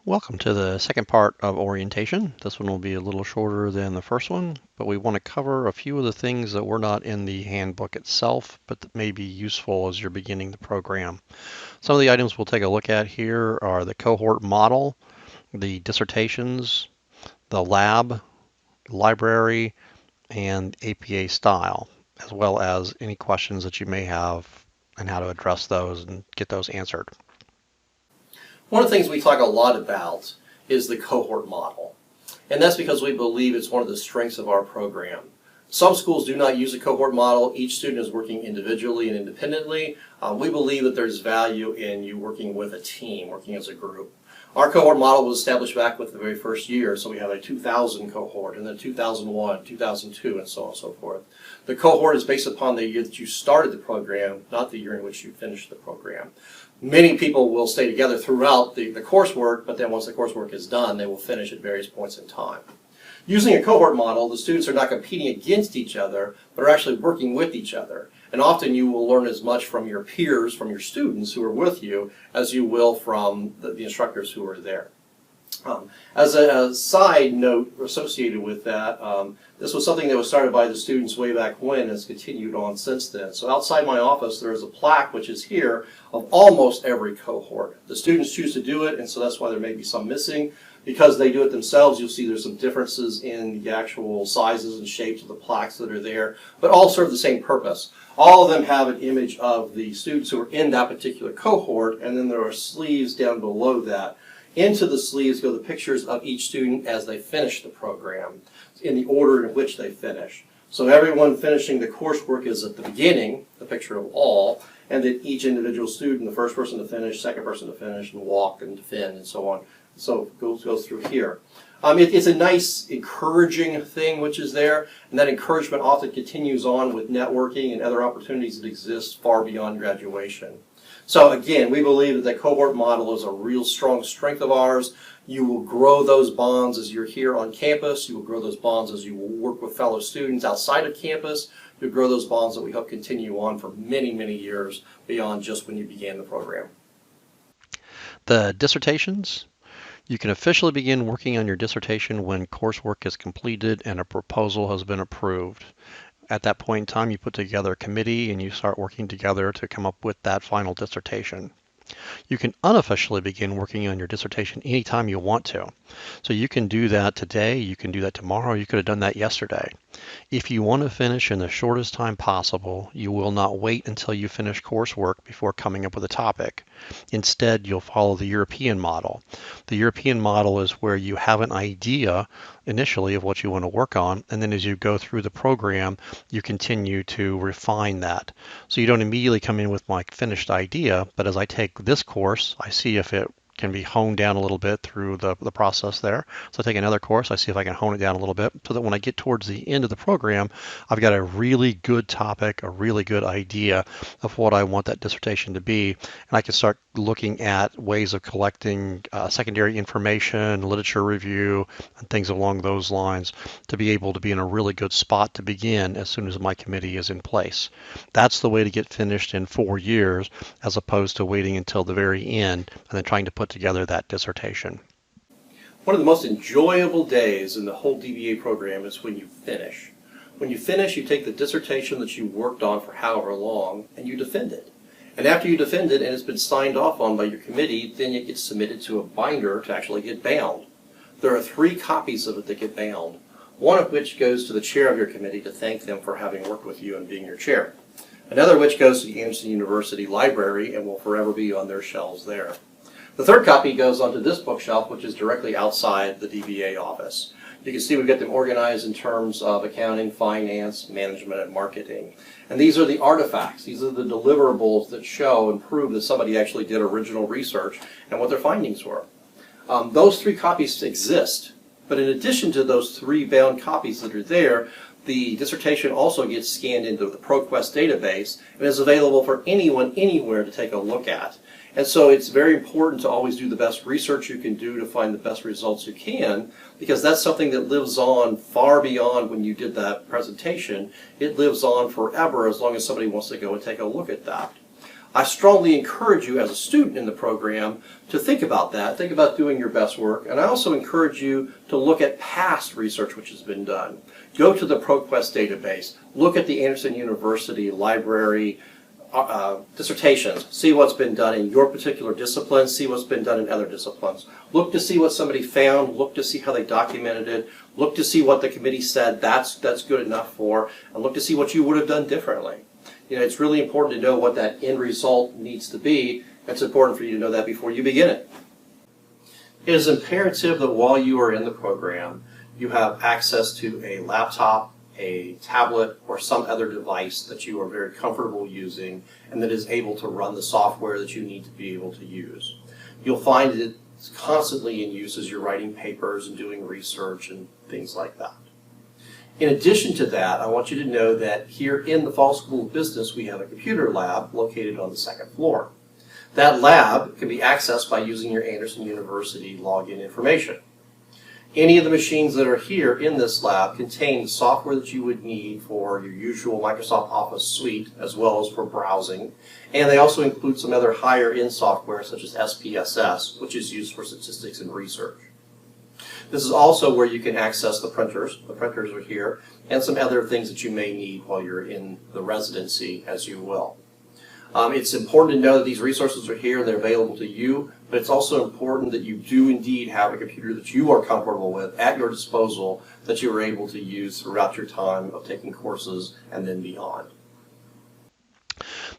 Welcome to the second part of orientation. This one will be a little shorter than the first one, but we want to cover a few of the things that were not in the handbook itself, but that may be useful as you're beginning the program. Some of the items we'll take a look at here are the cohort model, the dissertations, the lab, library, and APA style, as well as any questions that you may have and how to address those and get those answered. One of the things we talk a lot about is the cohort model, and that's because we believe it's one of the strengths of our program. Some schools do not use a cohort model. Each student is working individually and independently. We believe that there's value in you working with a team, working as a group. Our cohort model was established back with the very first year, so we have a 2000 cohort, and then 2001, 2002, and so on and so forth. The cohort is based upon the year that you started the program, not the year in which you finished the program. Many people will stay together throughout the coursework, but then once the coursework is done, they will finish at various points in time. Using a cohort model, the students are not competing against each other, but are actually working with each other. And often you will learn as much from your peers, from your students who are with you, as you will from the instructors who are there. As a side note associated with that, this was something that was started by the students way back when and has continued on since then. So outside my office there is a plaque which is here of almost every cohort. The students choose to do it, and so that's why there may be some missing. Because they do it themselves, you'll see there's some differences in the actual sizes and shapes of the plaques that are there, but all serve the same purpose. All of them have an image of the students who are in that particular cohort, and then there are sleeves down below that. Into the sleeves go the pictures of each student as they finish the program, in the order in which they finish. So everyone finishing the coursework is at the beginning, the picture of all, and then each individual student, the first person to finish, second person to finish, and walk and defend, and so on. So it goes through here. It's a nice, encouraging thing which is there, and that encouragement often continues on with networking and other opportunities that exist far beyond graduation. So again, we believe that the cohort model is a real strong strength of ours. You will grow those bonds as you're here on campus. You will grow those bonds as you will work with fellow students outside of campus. You'll grow those bonds that we hope continue on for many, many years beyond just when you began the program. The dissertations. You can officially begin working on your dissertation when coursework is completed and a proposal has been approved. At that point in time, you put together a committee and you start working together to come up with that final dissertation. You can unofficially begin working on your dissertation anytime you want to. So you can do that today, you can do that tomorrow, you could have done that yesterday. If you want to finish in the shortest time possible, you will not wait until you finish coursework before coming up with a topic. Instead, you'll follow the European model. The European model is where you have an idea initially of what you want to work on, and then as you go through the program, you continue to refine that. So you don't immediately come in with my finished idea, but as I take this course, I see if it can be honed down a little bit through the process there. So I take another course, I see if I can hone it down a little bit so that when I get towards the end of the program, I've got a really good topic, a really good idea of what I want that dissertation to be, and I can start looking at ways of collecting secondary information, literature review, and things along those lines to be able to be in a really good spot to begin as soon as my committee is in place. That's the way to get finished in 4 years as opposed to waiting until the very end and then trying to put together that dissertation. One of the most enjoyable days in the whole DBA program is when you finish. When you finish, you take the dissertation that you worked on for however long and you defend it. And after you defend it and it's been signed off on by your committee, then it gets submitted to a binder to actually get bound. There are 3 copies of it that get bound, one of which goes to the chair of your committee to thank them for having worked with you and being your chair. Another which goes to the Anderson University Library and will forever be on their shelves there. The 3rd copy goes onto this bookshelf, which is directly outside the DBA office. You can see we've got them organized in terms of accounting, finance, management, and marketing. And these are the artifacts. These are the deliverables that show and prove that somebody actually did original research and what their findings were. Those 3 copies exist, but in addition to those 3 bound copies that are there, the dissertation also gets scanned into the ProQuest database and is available for anyone, anywhere to take a look at. And so it's very important to always do the best research you can do to find the best results you can, because that's something that lives on far beyond when you did that presentation. It lives on forever as long as somebody wants to go and take a look at that. I strongly encourage you as a student in the program to think about that, think about doing your best work, and I also encourage you to look at past research which has been done. Go to the ProQuest database, look at the Anderson University Library dissertations, see what's been done in your particular discipline, see what's been done in other disciplines. Look to see what somebody found, look to see how they documented it, look to see what the committee said that's good enough for, and look to see what you would have done differently. You know, it's really important to know what that end result needs to be. It's important for you to know that before you begin it. It is imperative that while you are in the program, you have access to a laptop, a tablet, or some other device that you are very comfortable using and that is able to run the software that you need to be able to use. You'll find it's constantly in use as you're writing papers and doing research and things like that. In addition to that, I want you to know that here in the Fall School of Business, we have a computer lab located on the second floor. That lab can be accessed by using your Anderson University login information. Any of the machines that are here in this lab contain the software that you would need for your usual Microsoft Office suite as well as for browsing. And they also include some other higher end software such as SPSS, which is used for statistics and research. This is also where you can access the printers. The printers are here, and some other things that you may need while you're in the residency as you will. It's important to know that these resources are here and they're available to you, but it's also important that you do indeed have a computer that you are comfortable with at your disposal that you are able to use throughout your time of taking courses and then beyond.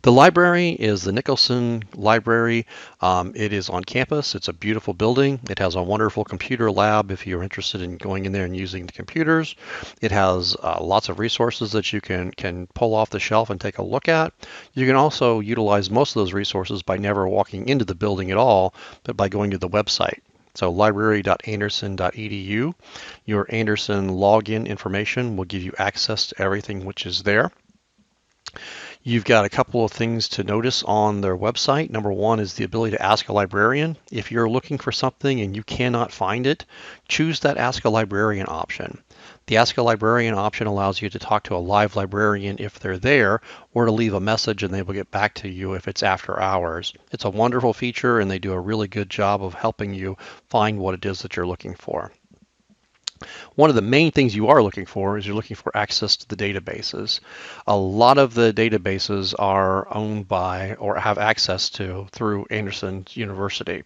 The library is the Nicholson Library. It is on campus. It's a beautiful building. It has a wonderful computer lab if you're interested in going in there and using the computers. It has lots of resources that you can pull off the shelf and take a look at. You can also utilize most of those resources by never walking into the building at all, but by going to the website. So library.anderson.edu. Your Anderson login information will give you access to everything which is there. You've got a couple of things to notice on their website. Number one is the ability to ask a librarian. If you're looking for something and you cannot find it, choose that Ask a Librarian option. The Ask a Librarian option allows you to talk to a live librarian if they're there, or to leave a message and they will get back to you if it's after hours. It's a wonderful feature and they do a really good job of helping you find what it is that you're looking for. One of the main things you are looking for is you're looking for access to the databases. A lot of the databases are owned by or have access to through Anderson University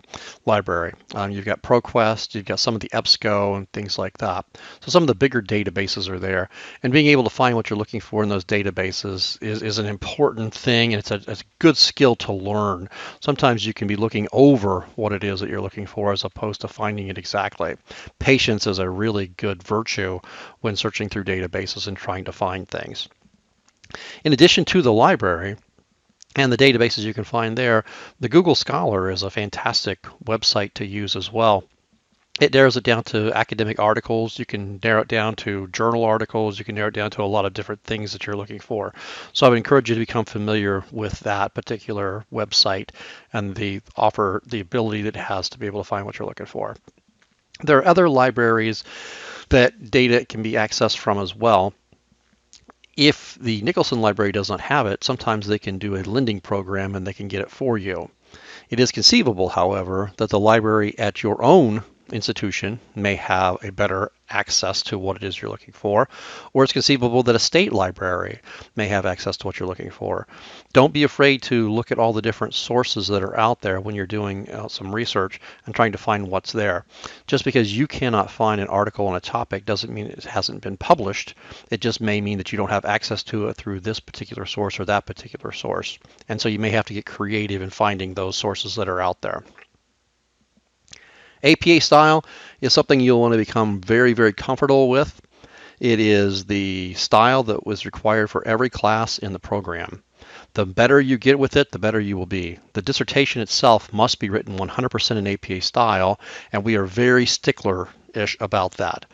Library. You've got ProQuest, you've got some of the EBSCO and things like that. So some of the bigger databases are there, and being able to find what you're looking for in those databases is an important thing, and it's a good skill to learn. Sometimes you can be looking over what it is that you're looking for as opposed to finding it exactly. Patience is a really good virtue when searching through databases and trying to find things. In addition to the library and the databases you can find there, the Google Scholar is a fantastic website to use as well. It narrows it down to academic articles. You can narrow it down to journal articles. You can narrow it down to a lot of different things that you're looking for. So I would encourage you to become familiar with that particular website and the ability that it has to be able to find what you're looking for. There are other libraries that data can be accessed from as well. If the Nicholson Library does not have it, sometimes they can do a lending program and they can get it for you. It is conceivable, however, that the library at your own institution may have a better access to what it is you're looking for, or it's conceivable that a state library may have access to what you're looking for. Don't be afraid to look at all the different sources that are out there when you're doing some research and trying to find what's there. Just because you cannot find an article on a topic doesn't mean it hasn't been published. It just may mean that you don't have access to it through this particular source or that particular source. And so you may have to get creative in finding those sources that are out there. APA style is something you'll want to become very, very comfortable with. It is the style that was required for every class in the program. The better you get with it, the better you will be. The dissertation itself must be written 100% in APA style, and we are very stickler-ish about that.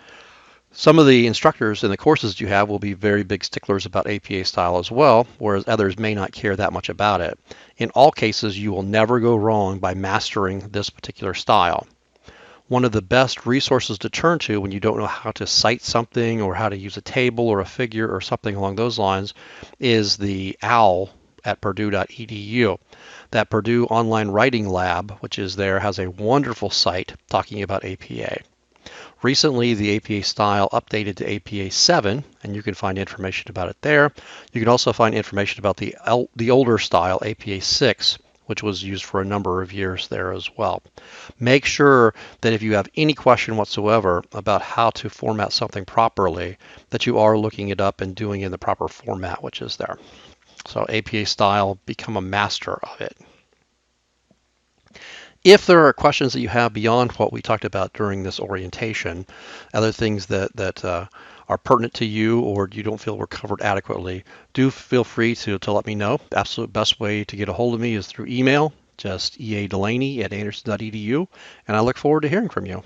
Some of the instructors in the courses you have will be very big sticklers about APA style as well, whereas others may not care that much about it. In all cases, you will never go wrong by mastering this particular style. One of the best resources to turn to when you don't know how to cite something or how to use a table or a figure or something along those lines is the OWL at purdue.edu. That Purdue Online Writing Lab, which is there, has a wonderful site talking about APA. Recently, the APA style updated to APA 7, and you can find information about it there. You can also find information about the older style, APA 6, which was used for a number of years there as well. Make sure that if you have any question whatsoever about how to format something properly, that you are looking it up and doing it in the proper format, which is there. So APA style, become a master of it. If there are questions that you have beyond what we talked about during this orientation, other things that are pertinent to you or you don't feel were covered adequately, do feel free to let me know. The absolute best way to get a hold of me is through email, just eadelaney@anderson.edu, and I look forward to hearing from you.